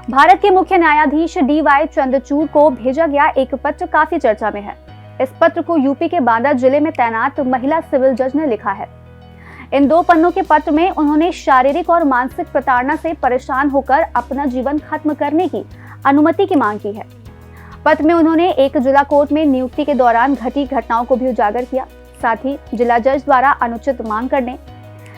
भारत के मुख्य न्यायाधीश DY चंद्रचूड़ को भेजा गया एक पत्र काफी चर्चा में है। इस पत्र को यूपी के बांदा जिले में तैनात महिला सिविल जज ने लिखा है। इन 2 पन्नों के पत्र में उन्होंने शारीरिक और मानसिक प्रताड़ना से परेशान होकर अपना जीवन खत्म करने की अनुमति की मांग की है। पत्र में उन्होंने एक जिला कोर्ट में नियुक्ति के दौरान घटी घटनाओं को भी उजागर किया। साथ ही जिला जज द्वारा अनुचित मांग करने,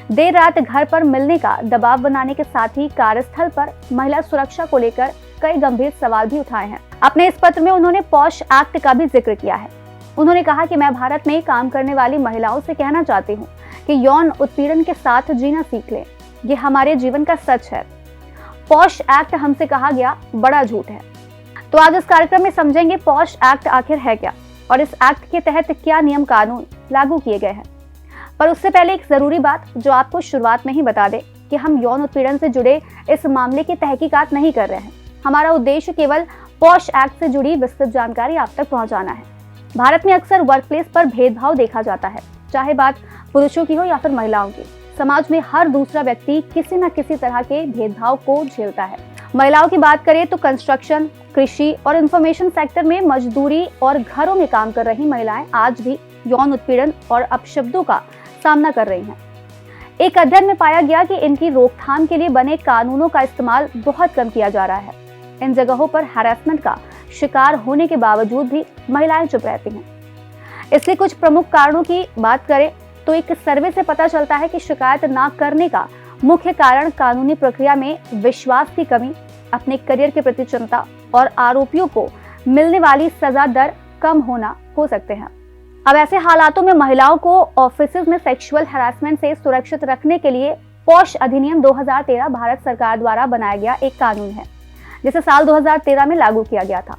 देर रात घर पर मिलने का दबाव बनाने के साथ ही कार्यस्थल पर महिला सुरक्षा को लेकर कई गंभीर सवाल भी उठाए हैं। अपने इस पत्र में उन्होंने पॉश एक्ट का भी जिक्र किया है। उन्होंने कहा कि मैं भारत में काम करने वाली महिलाओं से कहना चाहती हूँ कि यौन उत्पीड़न के साथ जीना सीख लें। ये हमारे जीवन का सच है। पॉश एक्ट हमसे कहा गया बड़ा झूठ है। तो आज इस कार्यक्रम में समझेंगे पॉश एक्ट आखिर है क्या और इस एक्ट के तहत क्या नियम कानून लागू किए गए हैं। पर उससे पहले एक जरूरी बात जो आपको शुरुआत में ही बता दें कि हम यौन उत्पीड़न से जुड़े इस मामले की तहकीकात नहीं कर रहे हैं। हमारा उद्देश्य केवल पॉश एक्ट से जुड़ी विस्तृत जानकारी आप तक पहुंचाना है। भारत में अक्सर वर्क प्लेस पर भेदभाव देखा जाता है, चाहे बात पुरुषों की हो या फिर महिलाओं की। समाज में हर दूसरा व्यक्ति किसी न किसी तरह के भेदभाव को झेलता है। महिलाओं की बात करें तो कंस्ट्रक्शन, कृषि और इंफॉर्मेशन सेक्टर में मजदूरी और घरों में काम कर रही महिलाएं आज भी यौन उत्पीड़न और अपशब्दों का सामना कर रही हैं। एक अध्ययन में पाया गया कि इनकी रोकथाम के लिए बने कानूनों का इस्तेमाल बहुत कम किया जा रहा है। इन जगहों पर हैरेसमेंट का शिकार होने के बावजूद भी महिलाएं चुप रहती हैं। इसलिए कुछ प्रमुख कारणों की बात करें तो एक सर्वे से पता चलता है कि शिकायत ना करने का मुख्य कारण कानूनी प्रक्रिया में विश्वास की कमी, अपने करियर के प्रति चिंता और आरोपियों को मिलने वाली सजा दर कम होना हो सकते हैं। अब ऐसे हालातों में महिलाओं को ऑफिस में सेक्सुअल हैरेसमेंट से सुरक्षित रखने के लिए पॉश अधिनियम 2013 भारत सरकार द्वारा बनाया गया एक कानून है, जिसे साल 2013 में लागू किया गया था।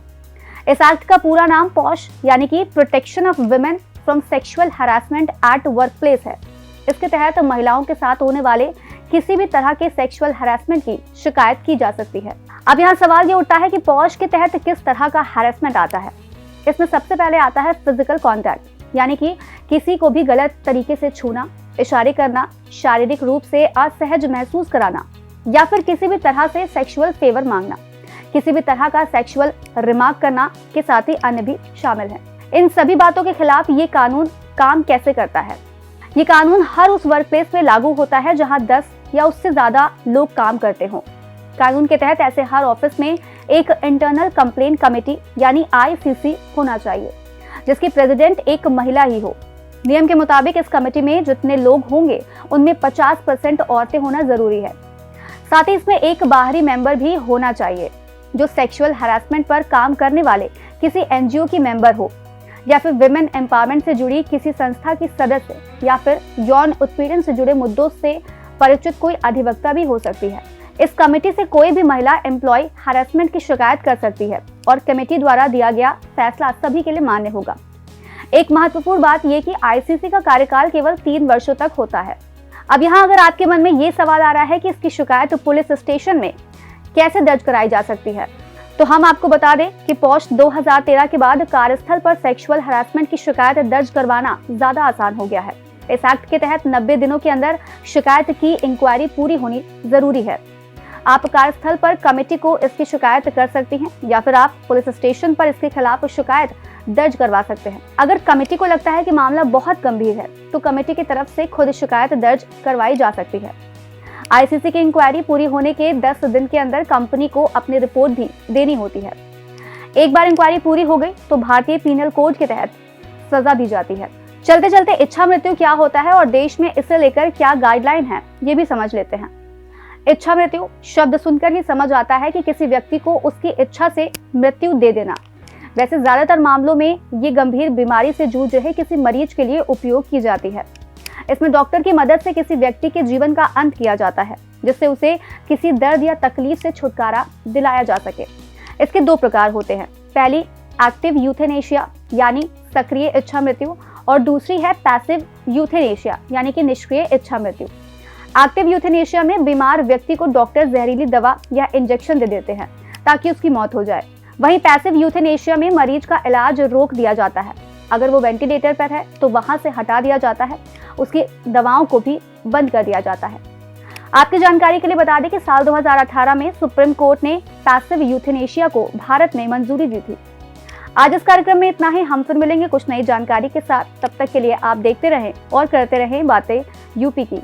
इस एक्ट का पूरा नाम पॉश यानी कि protection of women from sexual harassment at work place है। इसके तहत महिलाओं के साथ होने वाले किसी भी तरह के सेक्सुअल हैरेसमेंट की शिकायत की जा सकती है। अब यहाँ सवाल ये उठता है कि पॉश के तहत किस तरह का हैरेसमेंट आता है। इसमें सबसे पहले आता है फिजिकल कॉन्टैक्ट, यानी कि किसी को भी गलत तरीके से छूना, इशारे करना, शारीरिक रूप से असहज महसूस कराना या फिर किसी भी तरह से सेक्सुअल फेवर मांगना, किसी भी तरह का सेक्सुअल रिमार्क करना के साथ ही अन्य भी शामिल है। इन सभी बातों के खिलाफ ये कानून काम कैसे करता है? ये कानून हर उस वर्क प्लेस पे लागू होता है जहां 10 या उससे ज्यादा लोग काम करते हों। कानून के तहत ऐसे हर ऑफिस में एक इंटरनल कंप्लेंट कमेटी यानी ICC होना चाहिए, जिसकी प्रेसिडेंट एक महिला ही हो। नियम के मुताबिक इस कमेटी में जितने लोग होंगे उनमें 50% औरतें होना जरूरी है। साथ ही इसमें एक बाहरी मेंबर भी होना चाहिए जो सेक्सुअल हैरेसमेंट पर काम करने वाले किसी NGO की मेंबर हो या फिर विमेन एम्पावरमेंट से जुड़ी किसी संस्था की सदस्य या फिर यौन उत्पीड़न से जुड़े मुद्दों से परिचित कोई अधिवक्ता भी हो सकती है। इस कमेटी से कोई भी महिला एम्प्लॉय हैरेसमेंट की शिकायत कर सकती है और कमेटी द्वारा दिया गया फैसला सभी के लिए मान्य होगा। एक महत्वपूर्ण बात यह कि ICC का कार्यकाल केवल 3 वर्षों तक होता है। अब यहाँ अगर आपके मन में ये सवाल आ रहा है कि इसकी शिकायत पुलिस स्टेशन में कैसे दर्ज कराई जा सकती है, तो हम आपको बता दें कि पॉश 2013 के बाद कार्यस्थल पर सेक्सुअल हैरेसमेंट की शिकायत दर्ज करवाना ज्यादा आसान हो गया है। इस एक्ट के तहत 90 दिनों के अंदर शिकायत की इंक्वायरी पूरी होनी जरूरी है। आप कार्यस्थल पर कमेटी को इसकी शिकायत कर सकती हैं या फिर आप पुलिस स्टेशन पर इसके खिलाफ शिकायत दर्ज करवा सकते हैं। अगर कमेटी को लगता है कि मामला बहुत गंभीर है तो कमेटी की तरफ से खुद शिकायत दर्ज करवाई जा सकती है। ICC की इंक्वायरी पूरी होने के 10 दिन के अंदर कंपनी को अपनी रिपोर्ट भी देनी होती है। एक बार इंक्वायरी पूरी हो गई तो भारतीय पीनल कोड के तहत सजा दी जाती है। चलते चलते इच्छा मृत्यु क्या होता है और देश में इसे लेकर क्या गाइडलाइन है, ये भी समझ लेते हैं। इच्छा मृत्यु शब्द सुनकर ही समझ आता है कि किसी व्यक्ति को उसकी इच्छा से मृत्यु दे देना। वैसे ज्यादातर मामलों में ये गंभीर बीमारी से जूझ रहे किसी मरीज के लिए उपयोग की जाती है। इसमें डॉक्टर की मदद से किसी व्यक्ति के जीवन का अंत किया जाता है, जिससे उसे किसी दर्द या तकलीफ से छुटकारा दिलाया जा सके। इसके 2 प्रकार होते हैं। पहली एक्टिव यूथेनेशिया यानी सक्रिय इच्छा मृत्यु और दूसरी है पैसिव यूथेनेशिया यानी कि निष्क्रिय इच्छा मृत्यु। एक्टिव यूथेनेशिया में बीमार व्यक्ति को डॉक्टर जहरीली दवा या इंजेक्शन दे देते हैं ताकि उसकी मौत हो जाए। वहीं पैसिव यूथेनेशिया में मरीज का इलाज रोक दिया जाता है। अगर वो वेंटिलेटर पर है तो वहां से हटा दिया जाता है, उसकी दवाओं को भी बंद कर दिया जाता है। आपकी जानकारी के लिए बता दें कि साल 2018 में सुप्रीम कोर्ट ने पैसिव यूथेनेशिया को भारत में मंजूरी दी थी। आज इस कार्यक्रम में इतना ही। हम फिर मिलेंगे कुछ नई जानकारी के साथ। तब तक के लिए आप देखते रहें और करते रहें बातें यूपी की।